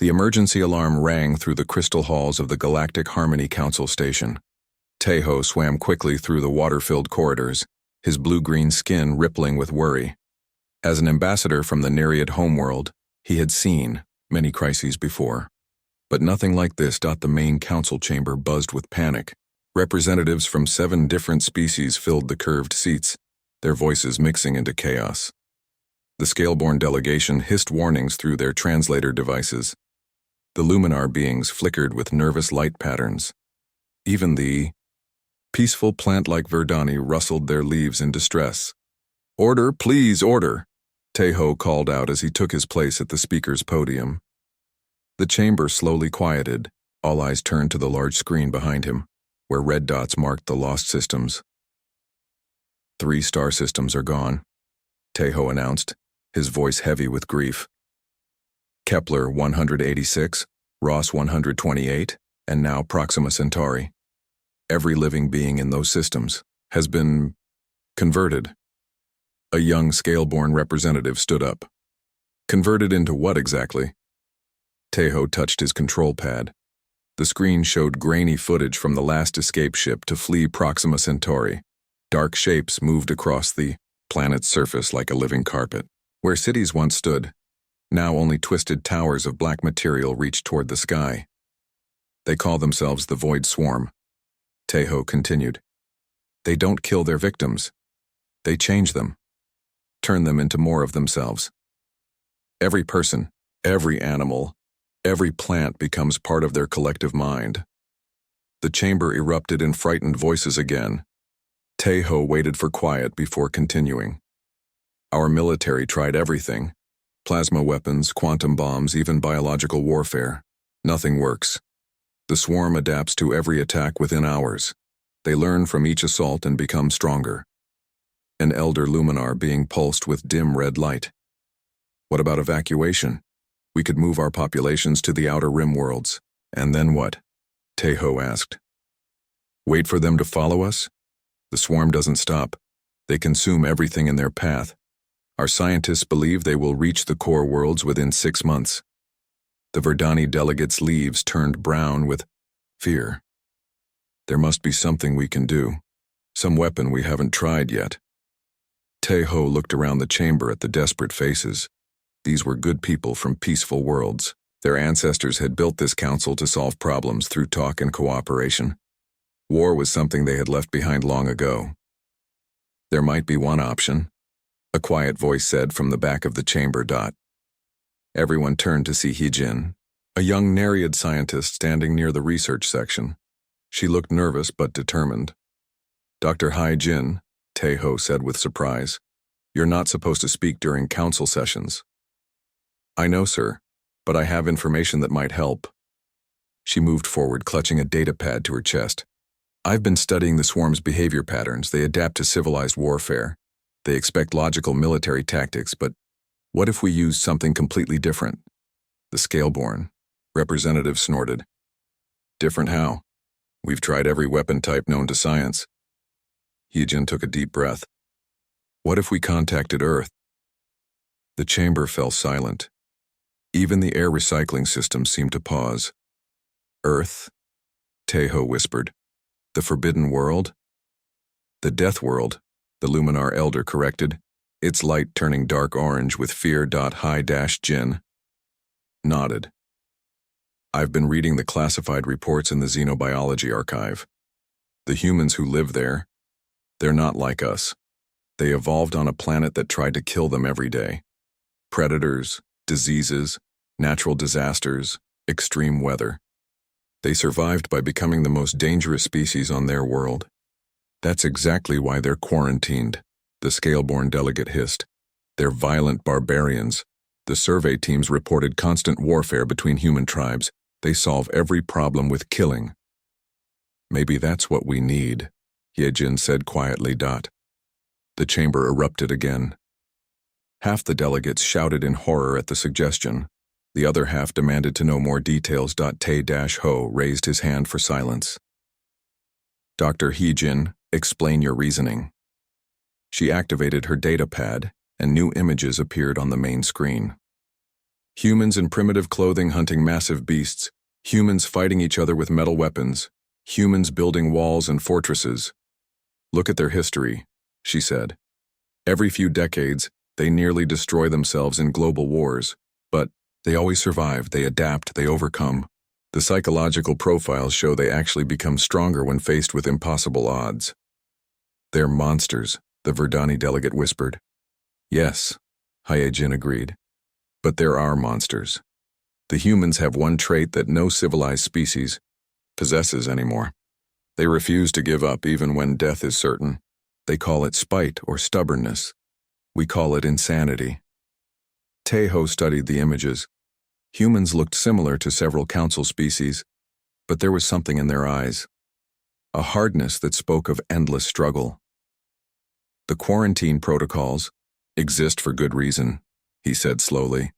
The emergency alarm rang through the crystal halls of the Galactic Harmony Council station. Tejo swam quickly through the water-filled corridors, his blue-green skin rippling with worry. As an ambassador from the Nereid homeworld, he had seen many crises before. But nothing like this. The main council chamber buzzed with panic. Representatives from 7 different species filled the curved seats, their voices mixing into chaos. The Scaleborn delegation hissed warnings through their translator devices. The Luminar beings flickered with nervous light patterns. Even the peaceful plant-like Verdani rustled their leaves in distress. "Order, please, order!" Tejo called out as he took his place at the speaker's podium. The chamber slowly quieted. All eyes turned to the large screen behind him, where red dots marked the lost systems. 3 star systems are gone, Tejo announced, his voice heavy with grief. Kepler 186, Ross 128, and now Proxima Centauri. Every living being in those systems has been converted. A young Scaleborn representative stood up. Converted into what exactly? Tejo touched his control pad. The screen showed grainy footage from the last escape ship to flee Proxima Centauri. Dark shapes moved across the planet's surface like a living carpet. Where cities once stood, now only twisted towers of black material reached toward the sky. They call themselves the Void Swarm. Tejo continued. They don't kill their victims. They change them, turn them into more of themselves. Every person, every animal, every plant becomes part of their collective mind. The chamber erupted in frightened voices again. Tejo waited for quiet before continuing. Our military tried everything. Plasma weapons, quantum bombs, even biological warfare. Nothing works. The swarm adapts to every attack within hours. They learn from each assault and become stronger. An elder luminar being pulsed with dim red light. What about evacuation? We could move our populations to the outer rim worlds. And then what? Tejo asked. Wait for them to follow us? The swarm doesn't stop. They consume everything in their path. Our scientists believe they will reach the core worlds within 6 months. The Verdani delegates' leaves turned brown with fear. There must be something we can do. Some weapon we haven't tried yet. Tejo looked around the chamber at the desperate faces. These were good people from peaceful worlds. Their ancestors had built this council to solve problems through talk and cooperation. War was something they had left behind long ago. There might be one option, a quiet voice said from the back of the chamber. Everyone turned to see Hijin, a young Nereid scientist standing near the research section. She looked nervous but determined. Dr. Hijin, Tejo said with surprise, you're not supposed to speak during council sessions. I know, sir, but I have information that might help. She moved forward, clutching a data pad to her chest. I've been studying the swarm's behavior patterns. They adapt to civilized warfare. They expect logical military tactics, but what if we use something completely different? The Scaleborn representative snorted. Different how? We've tried every weapon type known to science. Hijin took a deep breath. What if we contacted Earth? The chamber fell silent. Even the air recycling system seemed to pause. Earth? Tejo whispered. The forbidden world? The death world, the Luminar elder corrected, its light turning dark orange with fear. Hijin nodded. I've been reading the classified reports in the Xenobiology archive. The humans who live there, they're not like us. They evolved on a planet that tried to kill them every day. Predators, diseases, natural disasters, extreme weather. They survived by becoming the most dangerous species on their world. That's exactly why they're quarantined, the Scaleborn delegate hissed. They're violent barbarians. The survey teams reported constant warfare between human tribes. They solve every problem with killing. Maybe that's what we need, Hijin said quietly. The chamber erupted again. Half the delegates shouted in horror at the suggestion. The other half demanded to know more details. Te-Ho raised his hand for silence. Dr. Hijin, explain your reasoning. She activated her data pad, and new images appeared on the main screen. Humans in primitive clothing hunting massive beasts, humans fighting each other with metal weapons, humans building walls and fortresses. Look at their history, she said. Every few decades, they nearly destroy themselves in global wars, but they always survive, they adapt, they overcome. The psychological profiles show they actually become stronger when faced with impossible odds. They're monsters, the Verdani delegate whispered. Yes, Hyejin agreed. But there are monsters. The humans have one trait that no civilized species possesses anymore. They refuse to give up even when death is certain. They call it spite or stubbornness. We call it insanity. Taeho studied the images. Humans looked similar to several council species, but there was something in their eyes. A hardness that spoke of endless struggle. The quarantine protocols exist for good reason, he said slowly.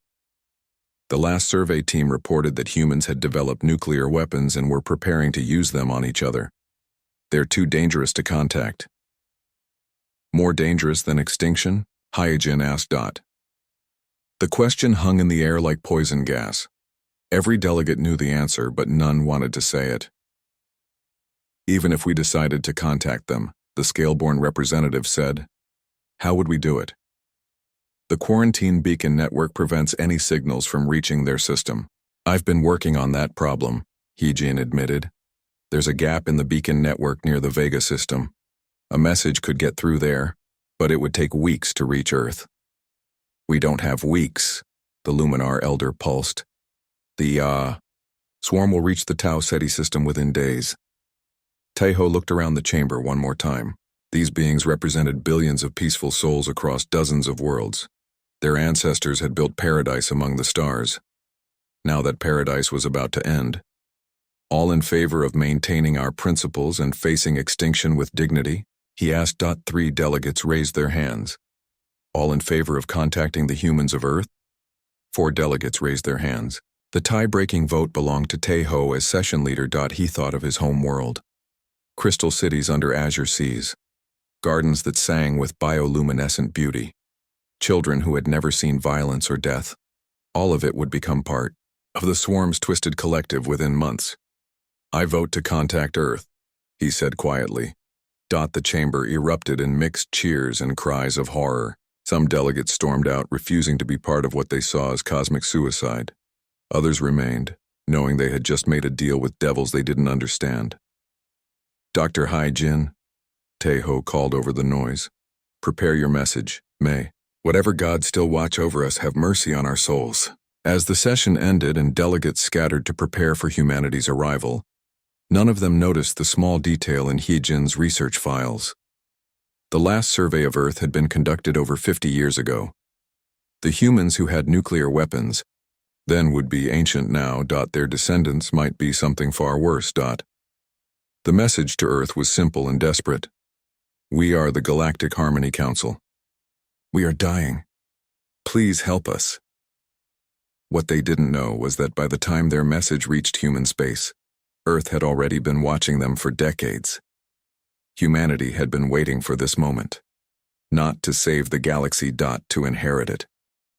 The last survey team reported that humans had developed nuclear weapons and were preparing to use them on each other. They're too dangerous to contact. More dangerous than extinction? Hyejin asked. The question hung in the air like poison gas. Every delegate knew the answer, but none wanted to say it. Even if we decided to contact them, the Scaleborn representative said, how would we do it? The quarantine beacon network prevents any signals from reaching their system. I've been working on that problem, Hyejin admitted. There's a gap in the beacon network near the Vega system. A message could get through there, but it would take weeks to reach Earth. We don't have weeks, the Luminar elder pulsed. The swarm will reach the Tau Ceti system within days. Taeho looked around the chamber one more time. These beings represented billions of peaceful souls across dozens of worlds. Their ancestors had built paradise among the stars. Now that paradise was about to end. All in favor of maintaining our principles and facing extinction with dignity? He asked. 3 delegates raised their hands. All in favor of contacting the humans of Earth? 4 delegates raised their hands. The tie-breaking vote belonged to Taeho as session leader. He thought of his home world. Crystal cities under azure seas. Gardens that sang with bioluminescent beauty. Children who had never seen violence or death. All of it would become part of the swarm's twisted collective within months. I vote to contact Earth, he said quietly. The chamber erupted in mixed cheers and cries of horror. Some delegates stormed out, refusing to be part of what they saw as cosmic suicide. Others remained, knowing they had just made a deal with devils they didn't understand. Dr. Hyejin, Taeho called over the noise. Prepare your message, May. Whatever gods still watch over us, have mercy on our souls. As the session ended and delegates scattered to prepare for humanity's arrival, none of them noticed the small detail in Hyejin's research files. The last survey of Earth had been conducted over 50 years ago. The humans who had nuclear weapons then would be ancient now. Their descendants might be something far worse. The message to Earth was simple and desperate. We are the Galactic Harmony Council. We are dying. Please help us. What they didn't know was that by the time their message reached human space, Earth had already been watching them for decades. Humanity had been waiting for this moment. Not to save the galaxy. To inherit it.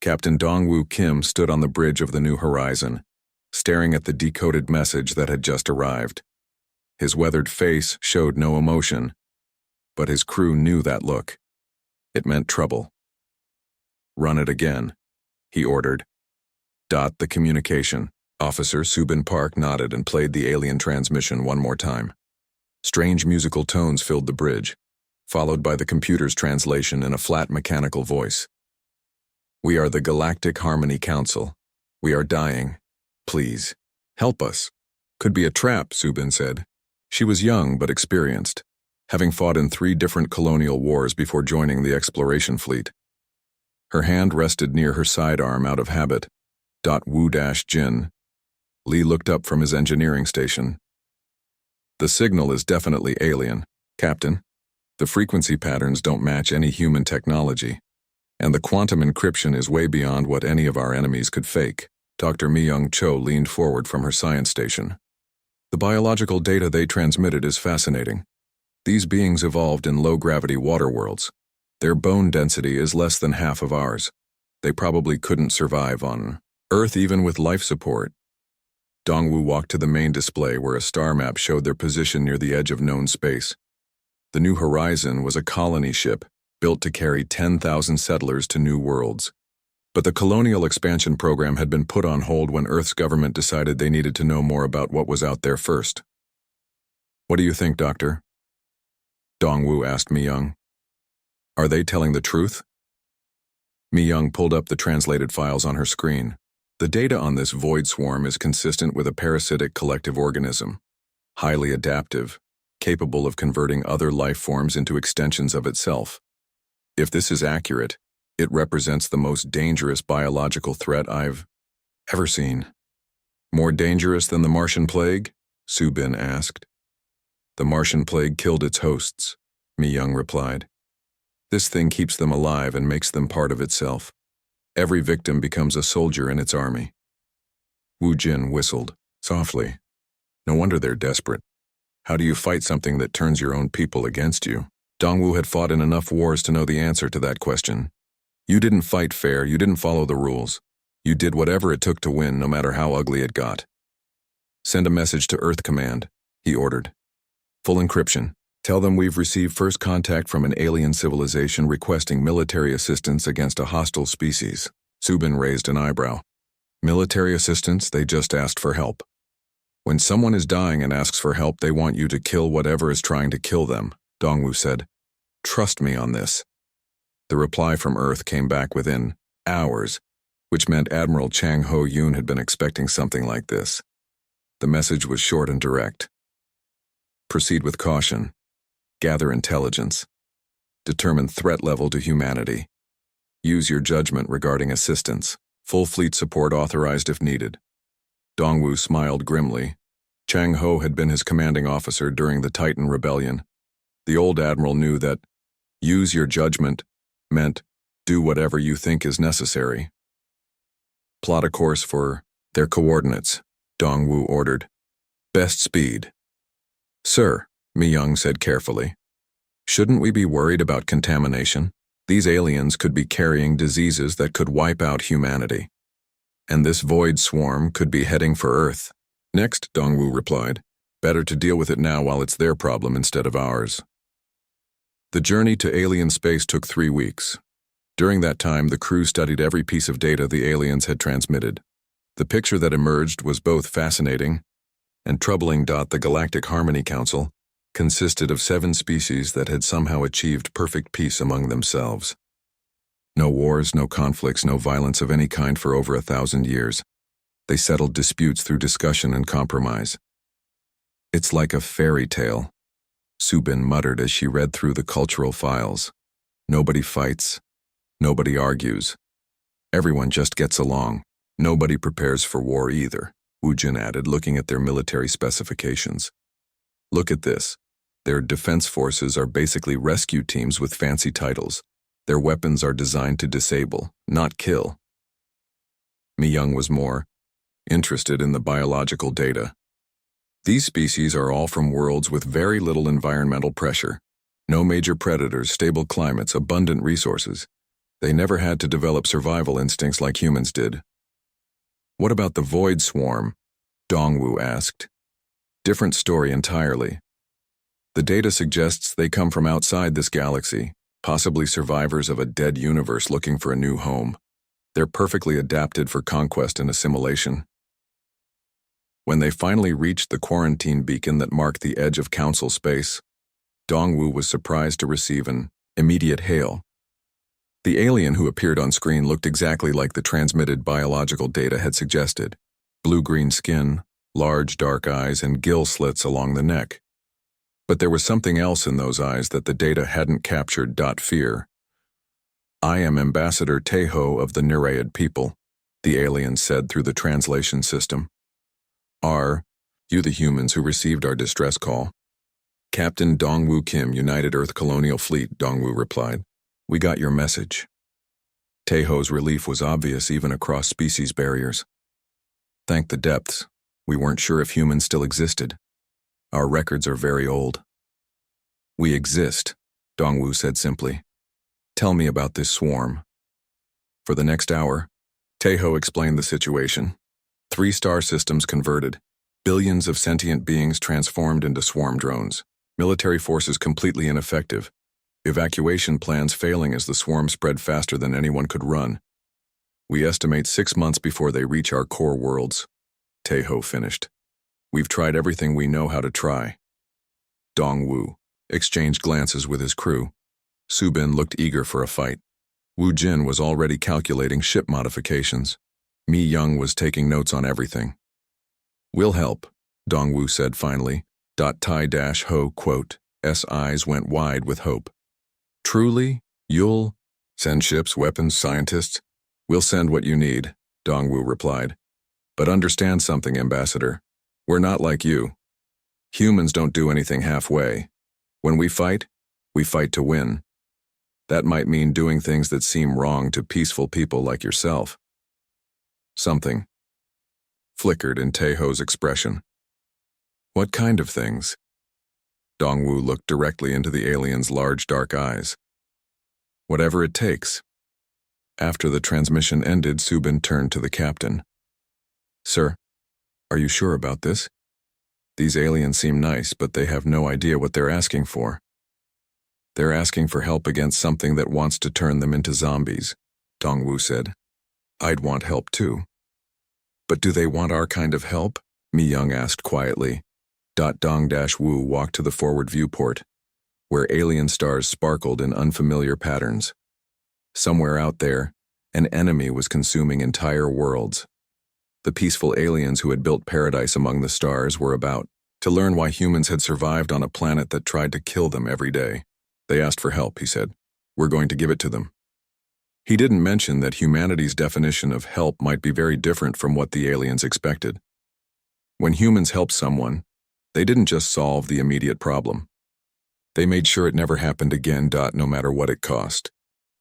Captain Dongwoo Kim stood on the bridge of the New Horizon, staring at the decoded message that had just arrived. His weathered face showed no emotion, but his crew knew that look. It meant trouble. Run it again, he ordered. The communication. Officer Subin Park nodded and played the alien transmission one more time. Strange musical tones filled the bridge, followed by the computer's translation in a flat mechanical voice. We are the Galactic Harmony Council. We are dying. Please, help us. Could be a trap, Subin said. She was young but experienced, having fought in 3 different colonial wars before joining the exploration fleet. Her hand rested near her sidearm out of habit. Wu-Jin. Lee looked up from his engineering station. The signal is definitely alien, Captain. The frequency patterns don't match any human technology, and the quantum encryption is way beyond what any of our enemies could fake. Dr. Mi-Young Cho leaned forward from her science station. The biological data they transmitted is fascinating. These beings evolved in low-gravity water worlds. Their bone density is less than half of ours. They probably couldn't survive on Earth even with life support. Dongwu walked to the main display where a star map showed their position near the edge of known space. The New Horizon was a colony ship built to carry 10,000 settlers to new worlds. But the colonial expansion program had been put on hold when Earth's government decided they needed to know more about what was out there first. "What do you think, Doctor?" Dongwu asked Mi-young. "Are they telling the truth?" Mi-young pulled up the translated files on her screen. The data on this void swarm is consistent with a parasitic collective organism, highly adaptive, capable of converting other life forms into extensions of itself. If this is accurate, it represents the most dangerous biological threat I've ever seen. "More dangerous than the Martian plague?" Subin asked. "The Martian plague killed its hosts," Mi-young replied. "This thing keeps them alive and makes them part of itself. Every victim becomes a soldier in its army." Wu Jin whistled softly. "No wonder they're desperate. How do you fight something that turns your own people against you?" Dongwu had fought in enough wars to know the answer to that question. You didn't fight fair, you didn't follow the rules. You did whatever it took to win, no matter how ugly it got. "Send a message to Earth Command," he ordered. "Full encryption. Tell them we've received first contact from an alien civilization requesting military assistance against a hostile species." Subin raised an eyebrow. "Military assistance? They just asked for help. When someone is dying and asks for help, they want you to kill whatever is trying to kill them," Dongwu said. "Trust me on this." The reply from Earth came back within hours, which meant Admiral Chang Ho-yoon had been expecting something like this. The message was short and direct. "Proceed with caution. Gather intelligence. Determine threat level to humanity. Use your judgment regarding assistance. Full fleet support authorized if needed." Dongwu smiled grimly. Chang Ho had been his commanding officer during the Titan Rebellion. The old admiral knew that "use your judgment" meant do whatever you think is necessary. "Plot a course for their coordinates," Dongwu ordered. "Best speed." "Sir," Mi-young said carefully, "shouldn't we be worried about contamination? These aliens could be carrying diseases that could wipe out humanity. And this void swarm could be heading for Earth." "Next," Dongwu replied. "Better to deal with it now while it's their problem instead of ours." The journey to alien space took 3 weeks. During that time, the crew studied every piece of data the aliens had transmitted. The picture that emerged was both fascinating and troubling. The Galactic Harmony Council consisted of 7 species that had somehow achieved perfect peace among themselves. No wars, no conflicts, no violence of any kind for over 1,000 years. They settled disputes through discussion and compromise. "It's like a fairy tale," Subin muttered as she read through the cultural files. "Nobody fights. Nobody argues. Everyone just gets along. Nobody prepares for war either," Wu Jin added, looking at their military specifications. "Look at this. Their defense forces are basically rescue teams with fancy titles. Their weapons are designed to disable, not kill." Mi-young was more interested in the biological data. "These species are all from worlds with very little environmental pressure. No major predators, stable climates, abundant resources. They never had to develop survival instincts like humans did." "What about the void swarm?" Dongwu asked. "Different story entirely. The data suggests they come from outside this galaxy, possibly survivors of a dead universe looking for a new home. They're perfectly adapted for conquest and assimilation." When they finally reached the quarantine beacon that marked the edge of Council space, Dongwu was surprised to receive an immediate hail. The alien who appeared on screen looked exactly like the transmitted biological data had suggested: blue-green skin, large dark eyes, and gill slits along the neck. But there was something else in those eyes that the data hadn't captured. Fear. "I am Ambassador Taeho of the Nereid people," the alien said through the translation system. "Are you the humans who received our distress call?" "Captain Dongwu Kim, United Earth Colonial Fleet," Dongwu replied. "We got your message." Taeho's relief was obvious even across species barriers. "Thank the depths. We weren't sure if humans still existed. Our records are very old." "We exist," Dongwu said simply. "Tell me about this swarm." For the next hour, Taeho explained the situation. 3 star systems converted. Billions of sentient beings transformed into swarm drones. Military forces completely ineffective. Evacuation plans failing as the swarm spread faster than anyone could run. We estimate 6 months before they reach our core worlds. Taeho finished. We've tried everything we know how to try. Dongwu exchanged glances with his crew. Subin looked eager for a fight. Wu Jin was already calculating ship modifications. Mi Young was taking notes on everything. We'll help, Dongwu said finally. Tai-Ho quote, S eyes went wide with hope. Truly? You'll send ships, weapons, scientists? We'll send what you need, Dongwu replied. But understand something, Ambassador. We're not like you. Humans don't do anything halfway. When we fight to win. That might mean doing things that seem wrong to peaceful people like yourself. Something flickered in Taeho's expression. What kind of things? Dongwu looked directly into the alien's large dark eyes. Whatever it takes. After the transmission ended, Subin turned to the captain. Sir, are you sure about this? These aliens seem nice, but they have no idea what they're asking for. They're asking for help against something that wants to turn them into zombies, Dongwu said. I'd want help too. But do they want our kind of help? Mi Young asked quietly. Dong-Wu walked to the forward viewport, where alien stars sparkled in unfamiliar patterns. Somewhere out there, an enemy was consuming entire worlds. The peaceful aliens who had built paradise among the stars were about to learn why humans had survived on a planet that tried to kill them every day. They asked for help, he said. We're going to give it to them. He didn't mention that humanity's definition of help might be very different from what the aliens expected. When humans helped someone, they didn't just solve the immediate problem. They made sure it never happened again, no matter what it cost.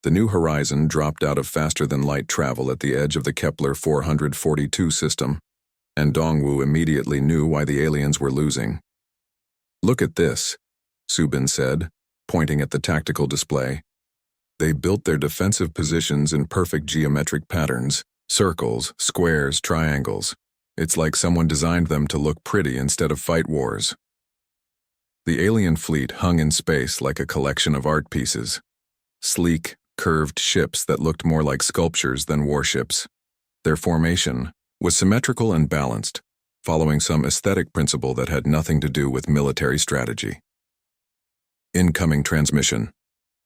The New Horizon dropped out of faster-than-light travel at the edge of the Kepler 442 system, and Dongwu immediately knew why the aliens were losing. Look at this, Subin said, pointing at the tactical display. They built their defensive positions in perfect geometric patterns, circles, squares, triangles. It's like someone designed them to look pretty instead of fight wars. The alien fleet hung in space like a collection of art pieces. Sleek, curved ships that looked more like sculptures than warships. Their formation was symmetrical and balanced, following some aesthetic principle that had nothing to do with military strategy. Incoming transmission,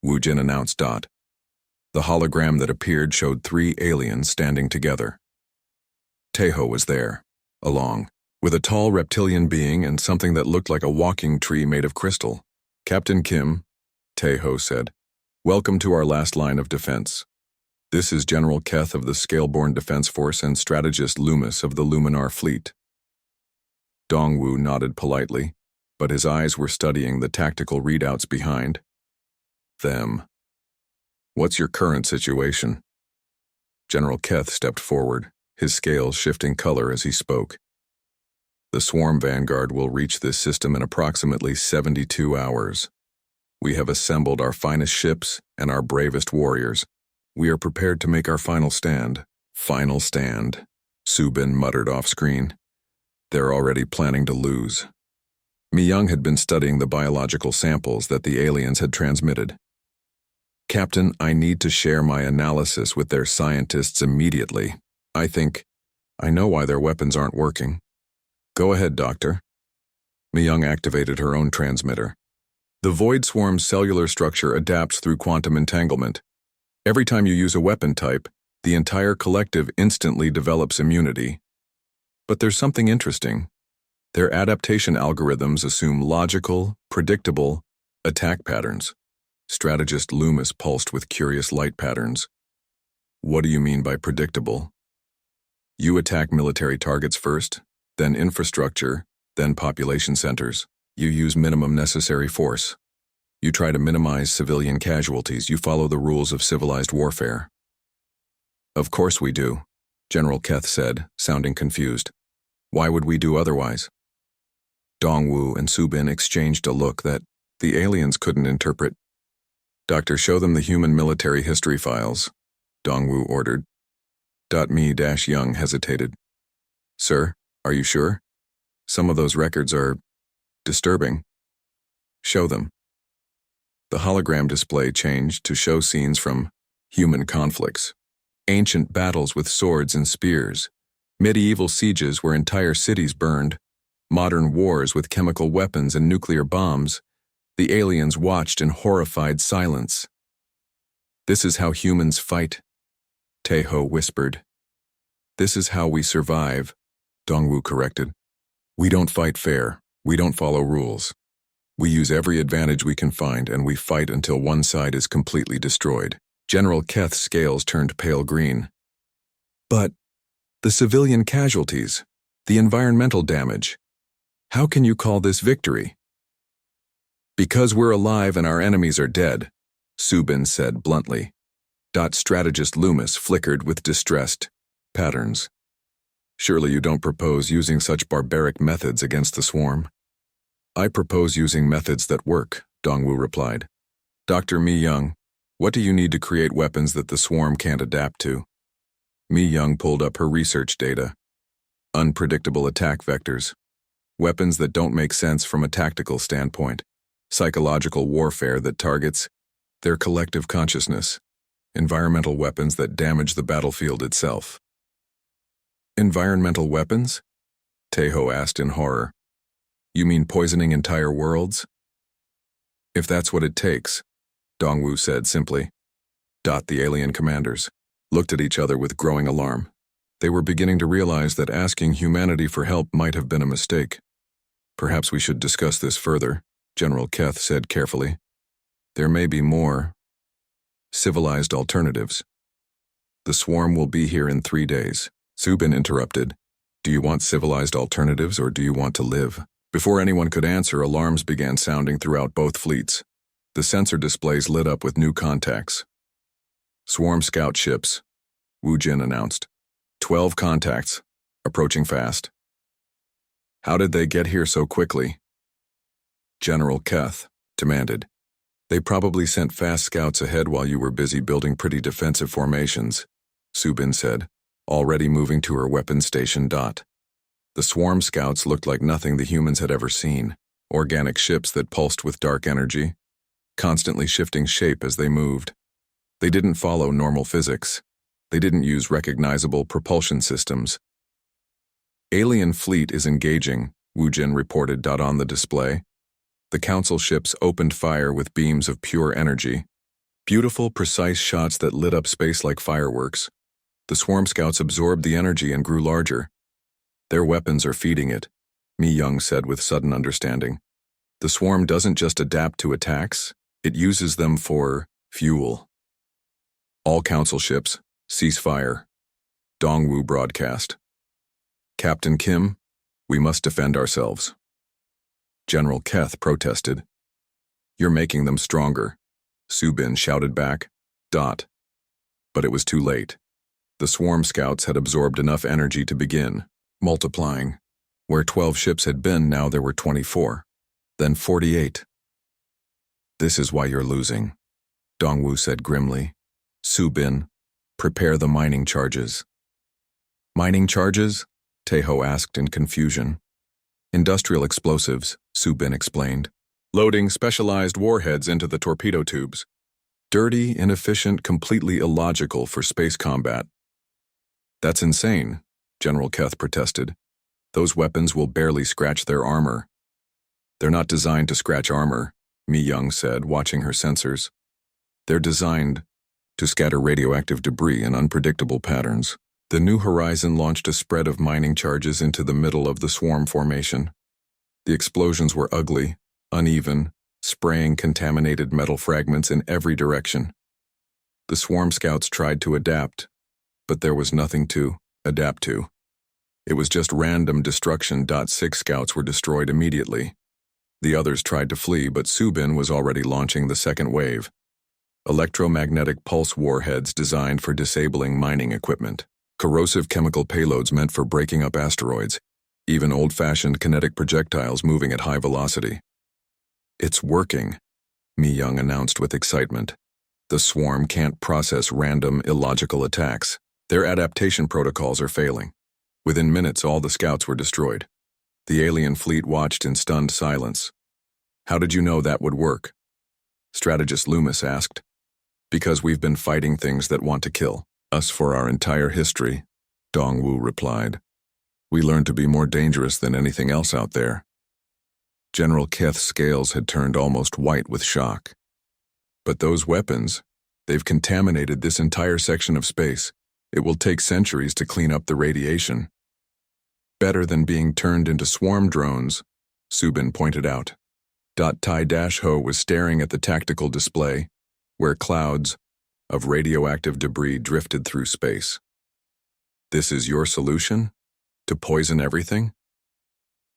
Wu Jin announced. The hologram that appeared showed 3 aliens standing together. Taeho was there, along with a tall reptilian being and something that looked like a walking tree made of crystal. Captain Kim, Taeho said, welcome to our last line of defense. This is General Keth of the Scaleborn Defense Force and Strategist Loomis of the Luminar Fleet. Dongwu nodded politely, but his eyes were studying the tactical readouts behind them. What's your current situation? General Keth stepped forward, his scales shifting color as he spoke. The swarm vanguard will reach this system in approximately 72 hours. We have assembled our finest ships and our bravest warriors. We are prepared to make our final stand. Final stand, Subin muttered off-screen. They're already planning to lose. Mi Young had been studying the biological samples that the aliens had transmitted. Captain, I need to share my analysis with their scientists immediately. I know why their weapons aren't working. Go ahead, Doctor. Mi Young activated her own transmitter. The Void Swarm's cellular structure adapts through quantum entanglement. Every time you use a weapon type, the entire collective instantly develops immunity. But there's something interesting. Their adaptation algorithms assume logical, predictable attack patterns. Strategist Loomis pulsed with curious light patterns. What do you mean by predictable? You attack military targets first, then infrastructure, then population centers. You use minimum necessary force. You try to minimize civilian casualties. You follow the rules of civilized warfare. Of course we do, General Keth said, sounding confused. Why would we do otherwise? Dongwu and Subin exchanged a look that the aliens couldn't interpret. Doctor, show them the human military history files, Dongwu ordered. Young hesitated. Sir, are you sure? Some of those records are disturbing. Show them. The hologram display changed to show scenes from human conflicts, ancient battles with swords and spears, medieval sieges where entire cities burned, modern wars with chemical weapons and nuclear bombs. The aliens watched in horrified silence. This is how humans fight, Taeho whispered. This is how we survive, Dongwu corrected. We don't fight fair. We don't follow rules. We use every advantage we can find, and we fight until one side is completely destroyed. General Keth's scales turned pale green. But the civilian casualties, the environmental damage, how can you call this victory? Because we're alive and our enemies are dead, Subin said bluntly. Strategist Loomis flickered with distressed patterns. Surely you don't propose using such barbaric methods against the swarm? I propose using methods that work, Dongwu replied. Dr. Mi Young, what do you need to create weapons that the swarm can't adapt to? Mi Young pulled up her research data. Unpredictable attack vectors. Weapons that don't make sense from a tactical standpoint. Psychological warfare that targets their collective consciousness. Environmental weapons that damage the battlefield itself. Environmental weapons? Taeho asked in horror. You mean poisoning entire worlds? If that's what it takes, Dongwu said simply. The alien commanders looked at each other with growing alarm. They were beginning to realize that asking humanity for help might have been a mistake. Perhaps we should discuss this further, General Keth said carefully. There may be more civilized alternatives. The swarm will be here in 3 days. Subin interrupted. Do you want civilized alternatives or do you want to live? Before anyone could answer, alarms began sounding throughout both fleets. The sensor displays lit up with new contacts. Swarm scout ships, Wu Jin announced. 12 contacts, approaching fast. How did they get here so quickly? General Keth demanded. They probably sent fast scouts ahead while you were busy building pretty defensive formations, Subin said, already moving to her weapons station. The swarm scouts looked like nothing the humans had ever seen. Organic ships that pulsed with dark energy, constantly shifting shape as they moved. They didn't follow normal physics. They didn't use recognizable propulsion systems. Alien fleet is engaging, Wu Jin reported. On the display, the council ships opened fire with beams of pure energy. Beautiful, precise shots that lit up space like fireworks. The swarm scouts absorbed the energy and grew larger. Their weapons are feeding it, Mi Young said with sudden understanding. The swarm doesn't just adapt to attacks, it uses them for fuel. All council ships, cease fire. Dongwu broadcast. Captain Kim, we must defend ourselves. General Keth protested. You're making them stronger, Subin shouted back. But it was too late. The swarm scouts had absorbed enough energy to begin multiplying. Where 12 ships had been, now there were 24, then 48. This is why you're losing, Dongwu said grimly. Subin, prepare the mining charges. Mining charges? Taeho asked in confusion. Industrial explosives, Subin explained. Loading specialized warheads into the torpedo tubes. Dirty, inefficient, completely illogical for space combat. That's insane, General Keth protested. Those weapons will barely scratch their armor. They're not designed to scratch armor, Mi Young said, watching her sensors. They're designed to scatter radioactive debris in unpredictable patterns. The New Horizon launched a spread of mining charges into the middle of the swarm formation. The explosions were ugly, uneven, spraying contaminated metal fragments in every direction. The swarm scouts tried to adapt, but there was nothing to adapt to. It was just random destruction. 6 scouts were destroyed immediately. The others tried to flee, but Subin was already launching the second wave. Electromagnetic pulse warheads designed for disabling mining equipment. Corrosive chemical payloads meant for breaking up asteroids. Even old-fashioned kinetic projectiles moving at high velocity. It's working, Mi Young announced with excitement. The swarm can't process random, illogical attacks. Their adaptation protocols are failing. Within minutes, all the scouts were destroyed. The alien fleet watched in stunned silence. How did you know that would work? Strategist Loomis asked. Because we've been fighting things that want to kill us for our entire history, Dongwu replied. We learned to be more dangerous than anything else out there. General Keth's scales had turned almost white with shock. But those weapons, they've contaminated this entire section of space. It will take centuries to clean up the radiation. Better than being turned into swarm drones, Subin pointed out. Tai-Ho was staring at the tactical display, where clouds of radioactive debris drifted through space. This is your solution? To poison everything?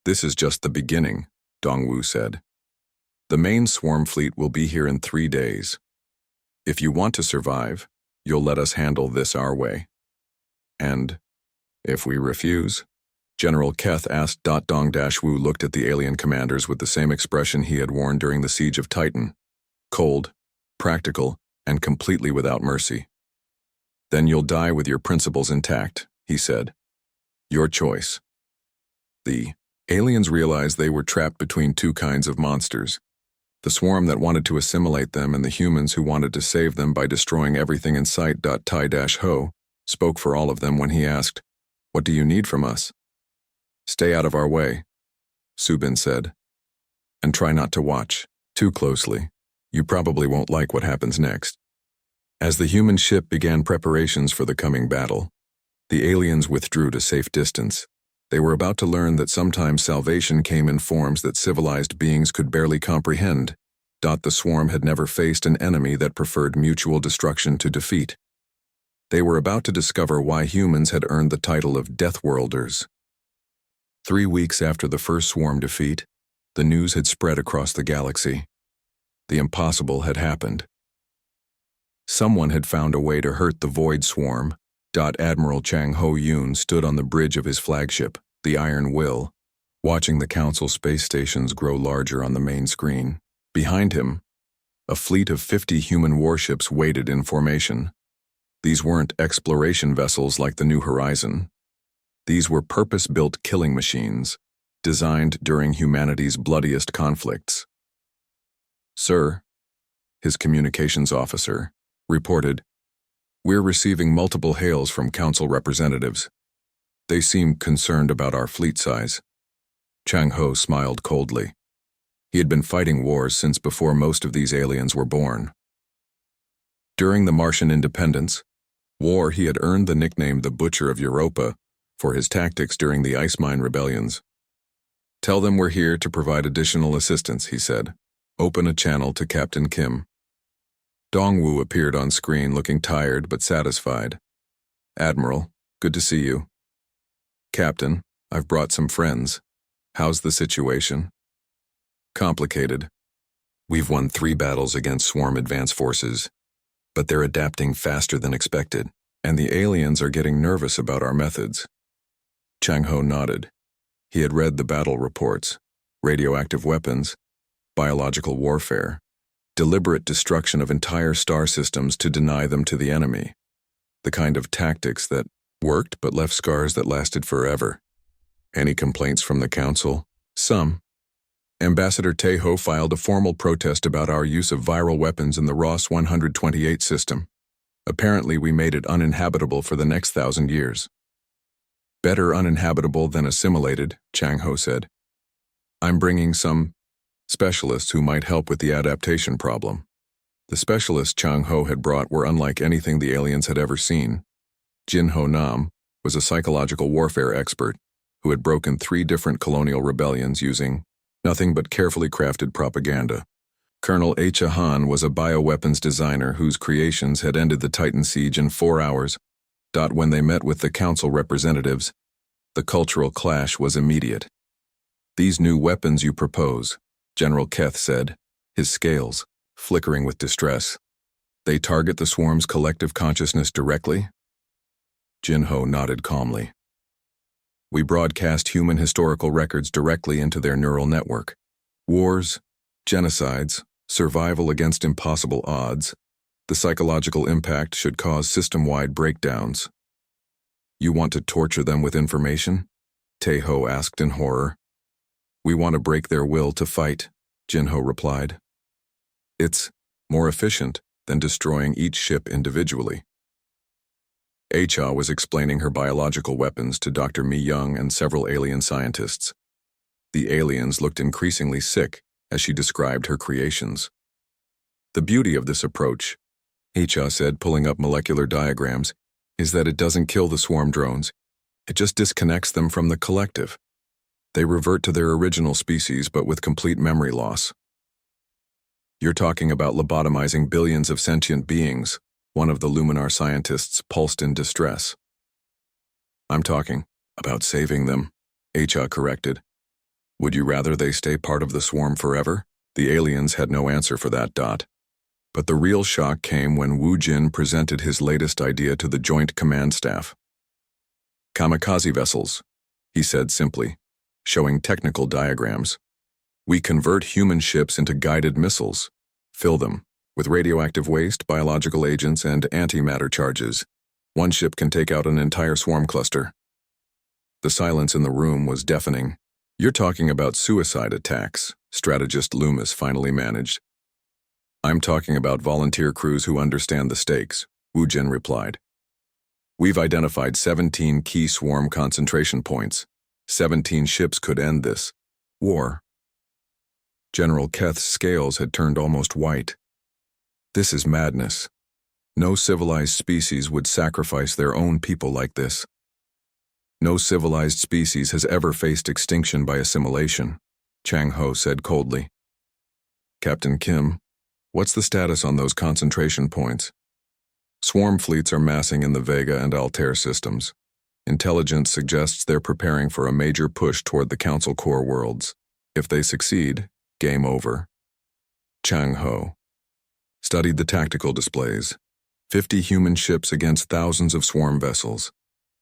This is just the beginning, Dongwu said. The main swarm fleet will be here in 3 days. If you want to survive, you'll let us handle this our way. And if we refuse? General Keth asked. Dong-Wu looked at the alien commanders with the same expression he had worn during the siege of Titan. Cold, practical, and completely without mercy. Then you'll die with your principles intact, he said. Your choice. The aliens realized they were trapped between two kinds of monsters. The swarm that wanted to assimilate them and the humans who wanted to save them by destroying everything in sight. Tai-Ho spoke for all of them when he asked, What do you need from us? Stay out of our way, Subin said. And try not to watch too closely. You probably won't like what happens next. As the human ship began preparations for the coming battle, the aliens withdrew to safe distance. They were about to learn that sometimes salvation came in forms that civilized beings could barely comprehend. The swarm had never faced an enemy that preferred mutual destruction to defeat. They were about to discover why humans had earned the title of Deathworlders. 3 weeks after the first swarm defeat, the news had spread across the galaxy. The impossible had happened. Someone had found a way to hurt the Void Swarm. Admiral Chang Ho-Yoon stood on the bridge of his flagship, the Iron Will, watching the Council space stations grow larger on the main screen. Behind him, a fleet of 50 human warships waited in formation. These weren't exploration vessels like the New Horizon. These were purpose-built killing machines, designed during humanity's bloodiest conflicts. Sir, his communications officer, reported, We're receiving multiple hails from Council representatives. They seem concerned about our fleet size. Chang Ho smiled coldly. He had been fighting wars since before most of these aliens were born. During the Martian independence war, he had earned the nickname the Butcher of Europa for his tactics during the Ice Mine rebellions. Tell them we're here to provide additional assistance, he said. Open a channel to Captain Kim. Dongwu appeared on screen looking tired but satisfied. Admiral, good to see you. Captain, I've brought some friends. How's the situation? Complicated. We've won 3 battles against Swarm advance forces, but they're adapting faster than expected, and the aliens are getting nervous about our methods. Chang Ho nodded. He had read the battle reports, radioactive weapons, biological warfare, deliberate destruction of entire star systems to deny them to the enemy, the kind of tactics that worked but left scars that lasted forever. Any complaints from the Council? Some. Ambassador Tae-Ho filed a formal protest about our use of viral weapons in the Ross 128 system. Apparently we made it uninhabitable for the next 1,000 years. Better uninhabitable than assimilated, Chang Ho said. I'm bringing some specialists who might help with the adaptation problem. The specialists Chang Ho had brought were unlike anything the aliens had ever seen. Jin Ho Nam was a psychological warfare expert who had broken 3 different colonial rebellions using nothing but carefully crafted propaganda. Colonel H. Han was a bioweapons designer whose creations had ended the Titan siege in 4 hours. When they met with the Council representatives, the cultural clash was immediate. These new weapons you propose, General Keth said, his scales flickering with distress. They target the swarm's collective consciousness directly? Jin Ho nodded calmly. We broadcast human historical records directly into their neural network. Wars, genocides, survival against impossible odds. The psychological impact should cause system-wide breakdowns. You want to torture them with information? Taeho asked in horror. We want to break their will to fight, Jinho replied. It's more efficient than destroying each ship individually. HFY was explaining her biological weapons to Dr. Mi Young and several alien scientists. The aliens looked increasingly sick as she described her creations. The beauty of this approach, HFY said, pulling up molecular diagrams, is that it doesn't kill the swarm drones. It just disconnects them from the collective. They revert to their original species but with complete memory loss. You're talking about lobotomizing billions of sentient beings, one of the Luminar scientists pulsed in distress. I'm talking about saving them, HFY corrected. Would you rather they stay part of the swarm forever? The aliens had no answer for that. But the real shock came when Wu Jin presented his latest idea to the Joint Command Staff. Kamikaze vessels, he said simply, showing technical diagrams. We convert human ships into guided missiles, fill them with radioactive waste, biological agents, and antimatter charges. One ship can take out an entire swarm cluster. The silence in the room was deafening. You're talking about suicide attacks, strategist Loomis finally managed. I'm talking about volunteer crews who understand the stakes, Wu Jin replied. We've identified 17 key swarm concentration points. 17 ships could end this war. General Keth's scales had turned almost white. This is madness. No civilized species would sacrifice their own people like this. No civilized species has ever faced extinction by assimilation, Chang Ho said coldly. Captain Kim, what's the status on those concentration points? Swarm fleets are massing in the Vega and Altair systems. Intelligence suggests they're preparing for a major push toward the Council Core worlds. If they succeed, game over. Chang Ho studied the tactical displays. 50 human ships against thousands of swarm vessels.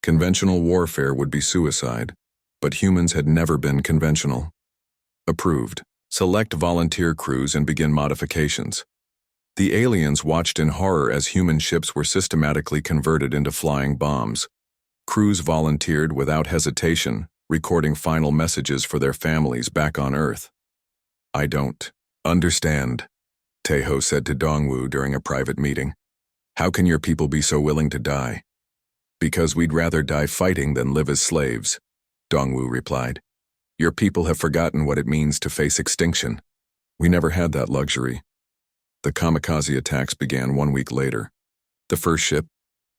Conventional warfare would be suicide, but humans had never been conventional. Approved. Select volunteer crews and begin modifications. The aliens watched in horror as human ships were systematically converted into flying bombs. Crews volunteered without hesitation, recording final messages for their families back on Earth. I don't understand, Taeho said to Dongwu during a private meeting. How can your people be so willing to die? Because we'd rather die fighting than live as slaves, Dongwu replied. Your people have forgotten what it means to face extinction. We never had that luxury. The kamikaze attacks began 1 week later. The first ship,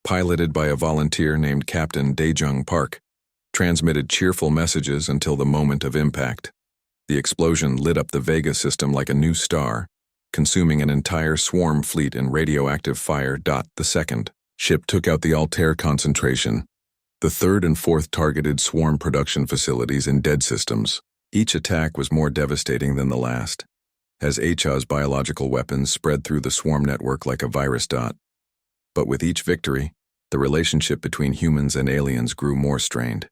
piloted by a volunteer named Captain Daejung Park, transmitted cheerful messages until the moment of impact. The explosion lit up the Vega system like a new star, consuming an entire swarm fleet in radioactive fire. The second ship took out the Altair concentration, the third and fourth targeted swarm production facilities in dead systems. Each attack was more devastating than the last, as HFY's biological weapons spread through the swarm network like a virus. But with each victory, the relationship between humans and aliens grew more strained.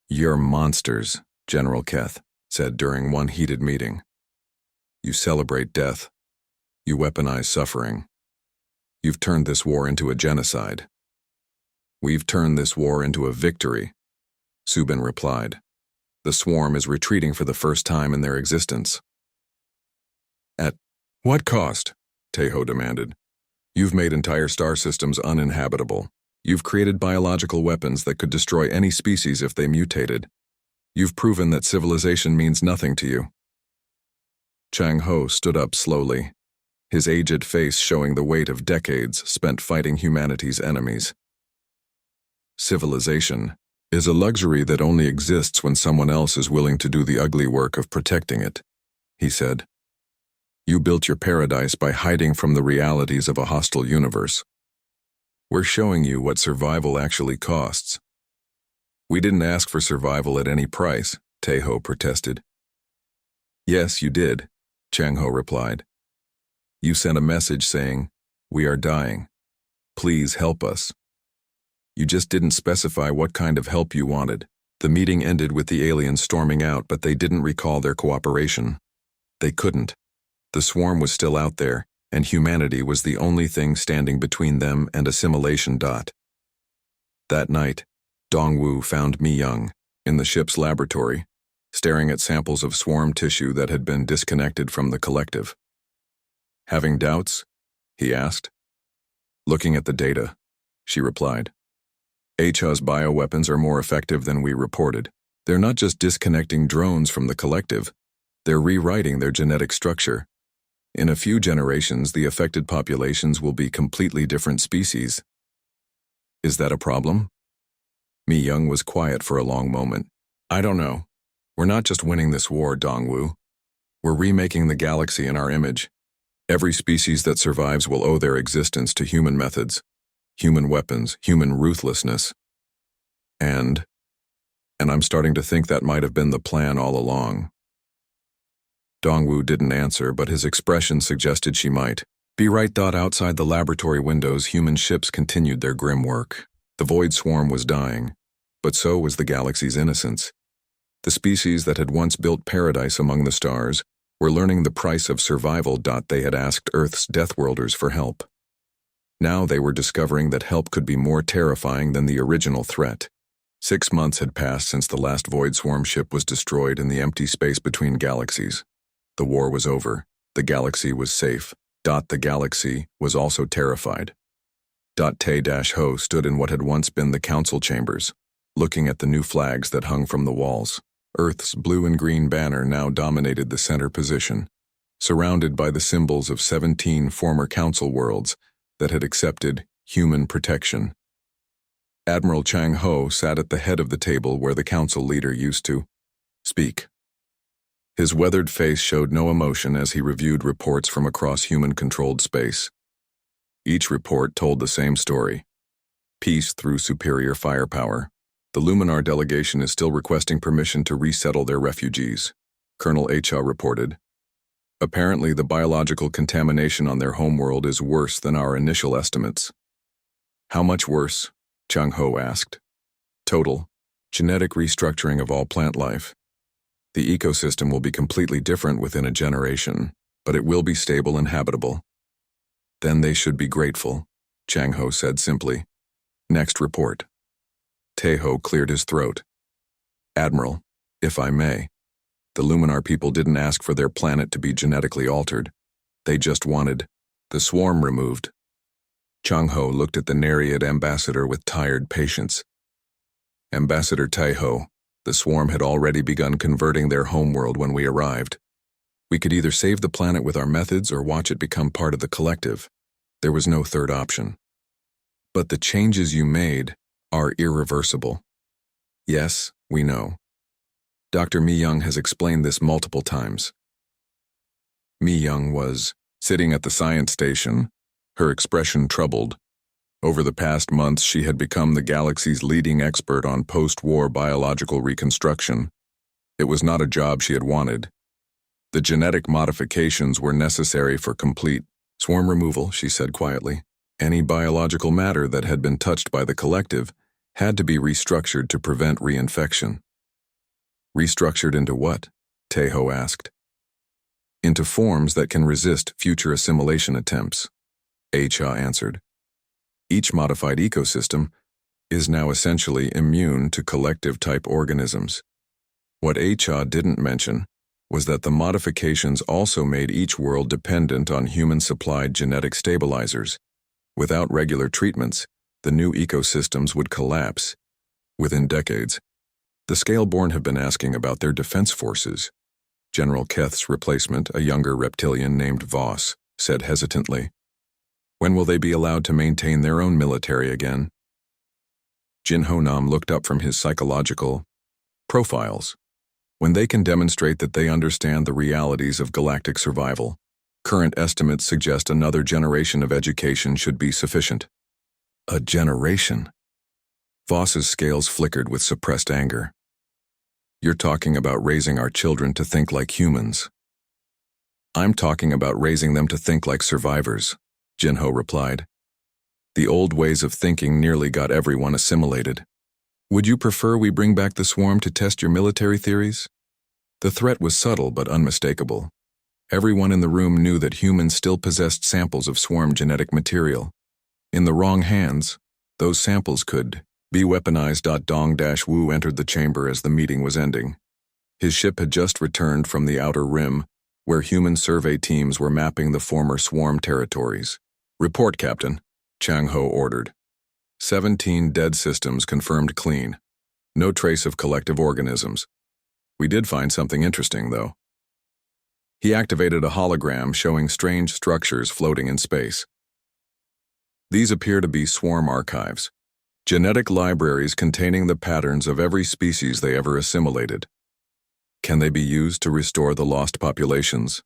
You're monsters, General Keth said during one heated meeting. You celebrate death. You weaponize suffering. You've turned this war into a genocide. We've turned this war into a victory, Subin replied. The swarm is retreating for the first time in their existence. At what cost? Taeho demanded. You've made entire star systems uninhabitable. You've created biological weapons that could destroy any species if they mutated. You've proven that civilization means nothing to you. Chang Ho stood up slowly, his aged face showing the weight of decades spent fighting humanity's enemies. Civilization is a luxury that only exists when someone else is willing to do the ugly work of protecting it, he said. You built your paradise by hiding from the realities of a hostile universe. We're showing you what survival actually costs. We didn't ask for survival at any price, Taeho protested. Yes, you did, Chang Ho replied. You sent a message saying, we are dying. Please help us. You just didn't specify what kind of help you wanted. The meeting ended with the aliens storming out, but they didn't recall their cooperation. They couldn't. The swarm was still out there, and humanity was the only thing standing between them and assimilation. That night, Dongwu found Mi Young in the ship's laboratory, staring at samples of swarm tissue that had been disconnected from the collective. "Having doubts?" he asked. "Looking at the data," she replied. "HFY's bioweapons are more effective than we reported. They're not just disconnecting drones from the collective, they're rewriting their genetic structure. In a few generations, the affected populations will be completely different species." "Is that a problem?" Mi Young was quiet for a long moment. "I don't know. We're not just winning this war, Dongwu. We're remaking the galaxy in our image. Every species that survives will owe their existence to human methods, human weapons, human ruthlessness. And I'm starting to think that might have been the plan all along." Dongwu didn't answer, but his expression suggested she might be right. Outside the laboratory windows, human ships continued their grim work. The void swarm was dying, but so was the galaxy's innocence. The species that had once built paradise among the stars were learning the price of survival. They had asked Earth's Deathworlders for help. Now they were discovering that help could be more terrifying than the original threat. 6 months had passed since the last void swarm ship was destroyed in the empty space between galaxies. The war was over. The galaxy was safe. The galaxy was also terrified. Tae-Ho stood in what had once been the council chambers, looking at the new flags that hung from the walls. Earth's blue and green banner now dominated the center position, surrounded by the symbols of 17 former council worlds that had accepted human protection. Admiral Chang Ho sat at the head of the table where the council leader used to speak. His weathered face showed no emotion as he reviewed reports from across human-controlled space. Each report told the same story: peace through superior firepower. The Luminar delegation is still requesting permission to resettle their refugees, Colonel HFY reported. Apparently, the biological contamination on their homeworld is worse than our initial estimates. "How much worse?" Chang Ho asked. "Total. Genetic restructuring of all plant life. The ecosystem will be completely different within a generation, but it will be stable and habitable." "Then they should be grateful," Chang Ho said simply. "Next report." Tae-Ho cleared his throat. "Admiral, if I may, the Luminar people didn't ask for their planet to be genetically altered. They just wanted the swarm removed." Chang Ho looked at the Nereid ambassador with tired patience. "Ambassador Tae-Ho, the swarm had already begun converting their homeworld when we arrived. We could either save the planet with our methods or watch it become part of the collective. There was no third option. But the changes you made are irreversible." "Yes, we know. Dr. Mi Young has explained this multiple times." Mi Young was sitting at the science station, her expression troubled. Over the past months, she had become the galaxy's leading expert on post-war biological reconstruction. It was not a job she had wanted. The genetic modifications were necessary for complete swarm removal, she said quietly. Any biological matter that had been touched by the collective had to be restructured to prevent reinfection. "Restructured into what?" Tae-Ho asked. "Into forms that can resist future assimilation attempts," HFY answered. "Each modified ecosystem is now essentially immune to collective-type organisms." What HFY didn't mention was that the modifications also made each world dependent on human-supplied genetic stabilizers. Without regular treatments, the new ecosystems would collapse within decades. The Scaleborn have been asking about their defense forces. General Keth's replacement, a younger reptilian named Voss, said hesitantly. "When will they be allowed to maintain their own military again?" Jin Honam looked up from his psychological profiles. "When they can demonstrate that they understand the realities of galactic survival. Current estimates suggest another generation of education should be sufficient." "A generation?" Voss's scales flickered with suppressed anger. "You're talking about raising our children to think like humans." "I'm talking about raising them to think like survivors," Jinho replied. "The old ways of thinking nearly got everyone assimilated. Would you prefer we bring back the swarm to test your military theories?" The threat was subtle but unmistakable. Everyone in the room knew that humans still possessed samples of swarm genetic material. In the wrong hands, those samples could Be-weaponized. Dong-Wu entered the chamber as the meeting was ending. His ship had just returned from the Outer Rim, where human survey teams were mapping the former swarm territories. "Report, Captain," Chang Ho ordered. 17 dead systems confirmed clean. No trace of collective organisms. We did find something interesting, though. He activated a hologram showing strange structures floating in space. These appear to be swarm archives, genetic libraries containing the patterns of every species they ever assimilated. Can they be used to restore the lost populations?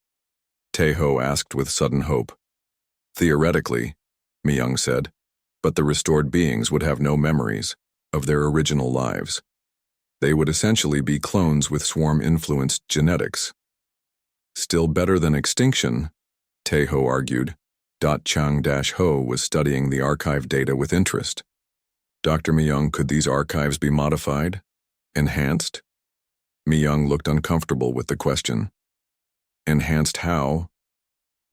Tae-ho asked with sudden hope. Theoretically, Mi-young said, but the restored beings would have no memories of their original lives. They would essentially be clones with swarm-influenced genetics. Still better than extinction, Tae-ho argued. Chang-ho was studying the archive data with interest. Dr. Mi-young, could these archives be modified? Enhanced? Mi-young looked uncomfortable with the question. Enhanced how?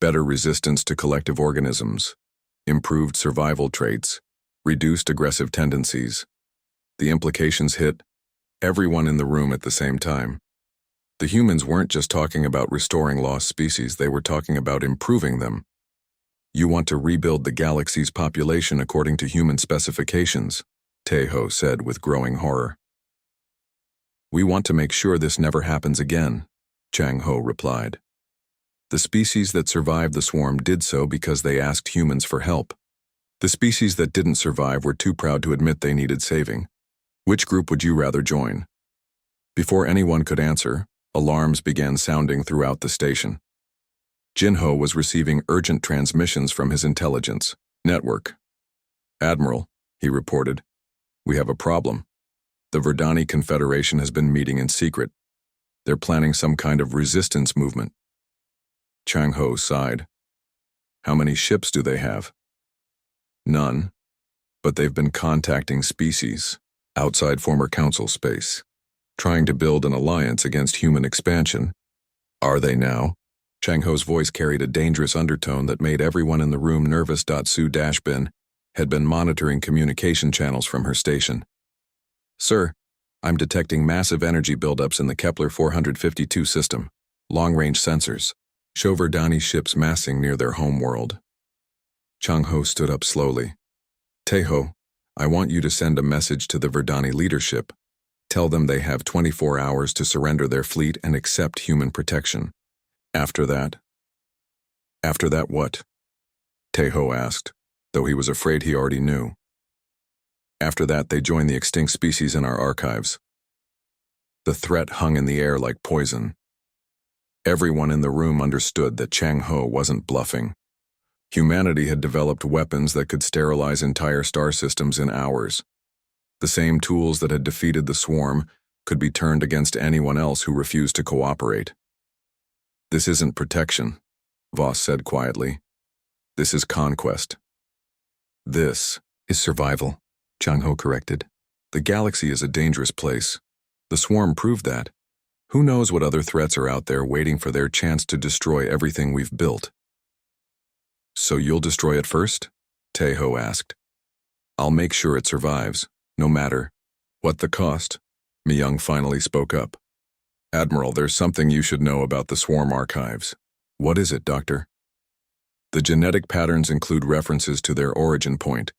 Better resistance to collective organisms, improved survival traits, reduced aggressive tendencies. The implications hit everyone in the room at the same time. The humans weren't just talking about restoring lost species, they were talking about improving them. You want to rebuild the galaxy's population according to human specifications, Tae-ho said with growing horror. We want to make sure this never happens again, Chang-ho replied. The species that survived the swarm did so because they asked humans for help. The species that didn't survive were too proud to admit they needed saving. Which group would you rather join? Before anyone could answer, alarms began sounding throughout the station. Jin-ho was receiving urgent transmissions from his intelligence network. "Admiral," he reported, "we have a problem. The Verdani Confederation has been meeting in secret. They're planning some kind of resistance movement." Chang-ho sighed. "How many ships do they have?" "None, but they've been contacting species outside former council space, trying to build an alliance against human expansion." "Are they now?" Chang-ho's voice carried a dangerous undertone that made everyone in the room nervous. Su-bin had been monitoring communication channels from her station. "Sir, I'm detecting massive energy buildups in the Kepler 452 system. Long-range sensors show Verdani ships massing near their home world." Chang-ho stood up slowly. "Tae-ho, I want you to send a message to the Verdani leadership. Tell them they have 24 hours to surrender their fleet and accept human protection. After that what?" Tae-ho asked, though he was afraid he already knew. "After that, they join the extinct species in our archives." The threat hung in the air like poison. Everyone in the room understood that Chang-ho wasn't bluffing. Humanity had developed weapons that could sterilize entire star systems in hours. The same tools that had defeated the swarm could be turned against anyone else who refused to cooperate. "This isn't protection," Voss said quietly. "This is conquest." "This is survival," Chang-ho corrected. "The galaxy is a dangerous place. The swarm proved that. Who knows what other threats are out there waiting for their chance to destroy everything we've built." "So you'll destroy it first?" Tae-ho asked. "I'll make sure it survives, no matter what the cost." Mi-young finally spoke up. "Admiral, there's something you should know about the swarm archives." "What is it, Doctor?" "The genetic patterns include references to their origin point.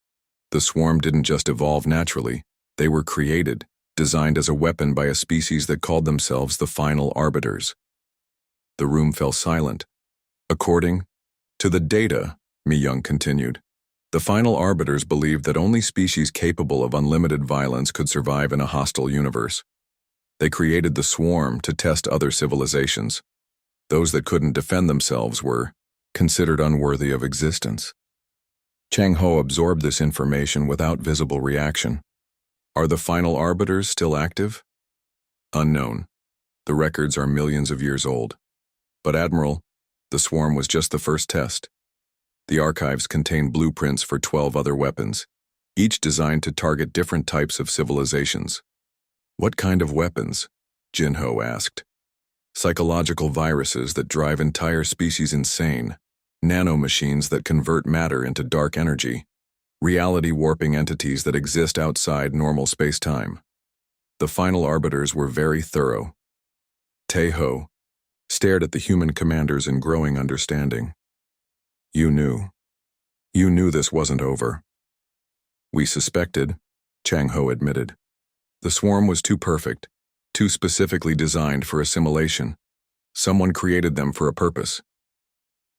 The swarm didn't just evolve naturally. They were created, designed as a weapon by a species that called themselves the Final Arbiters." The room fell silent. "According to the data," Mi-young continued, "the Final Arbiters believed that only species capable of unlimited violence could survive in a hostile universe. They created the swarm to test other civilizations. Those that couldn't defend themselves were considered unworthy of existence." Chang-ho absorbed this information without visible reaction. "Are the Final Arbiters still active?" "Unknown. The records are millions of years old. But Admiral, the swarm was just the first test. The archives contain blueprints for 12 other weapons, each designed to target different types of civilizations." "What kind of weapons?" Jin-ho asked. "Psychological viruses that drive entire species insane, nanomachines that convert matter into dark energy, reality-warping entities that exist outside normal space-time. The final arbiters were very thorough. Tae-ho stared at the human commanders in growing understanding. You knew this wasn't over. We suspected, Chang-ho admitted. The swarm was too perfect, too specifically designed for assimilation. Someone created them for a purpose.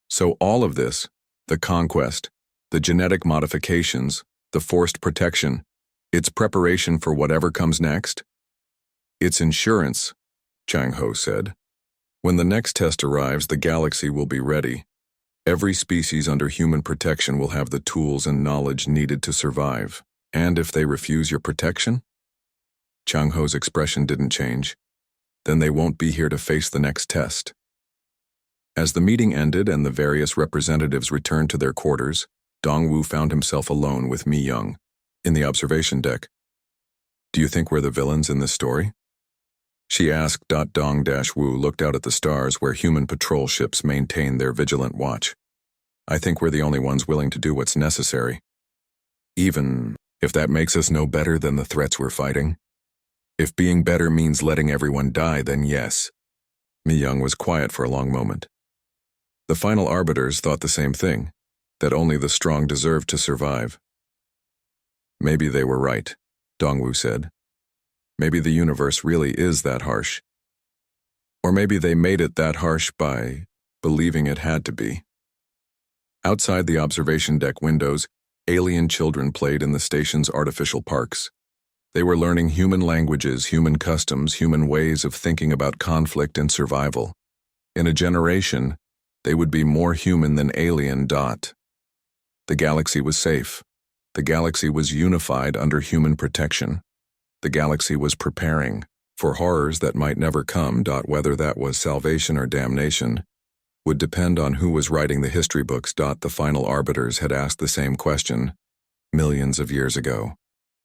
So all of this, the conquest, the genetic modifications, the forced protection, it's preparation for whatever comes next? It's insurance, Chang-ho said. When the next test arrives, the galaxy will be ready. Every species under human protection will have the tools and knowledge needed to survive. And if they refuse your protection? Chang-ho's expression didn't change. Then they won't be here to face the next test. As the meeting ended and the various representatives returned to their quarters, Dong-woo found himself alone with Mi-young in the observation deck. Do you think we're the villains in this story? She asked. Dong-woo looked out at the stars where human patrol ships maintained their vigilant watch. I think we're the only ones willing to do what's necessary. Even if that makes us no better than the threats we're fighting? If being better means letting everyone die, then yes. Mi-young was quiet for a long moment. The final arbiters thought the same thing, that only the strong deserved to survive. Maybe they were right, Dong-woo said. Maybe the universe really is that harsh. Or maybe they made it that harsh by believing it had to be. Outside the observation deck windows, alien children played in the station's artificial parks. They were learning human languages, human customs, human ways of thinking about conflict and survival. In a generation, they would be more human than alien. The galaxy was safe. The galaxy was unified under human protection. The galaxy was preparing for horrors that might never come. Whether that was salvation or damnation would depend on who was writing the history books. The final arbiters had asked the same question millions of years ago.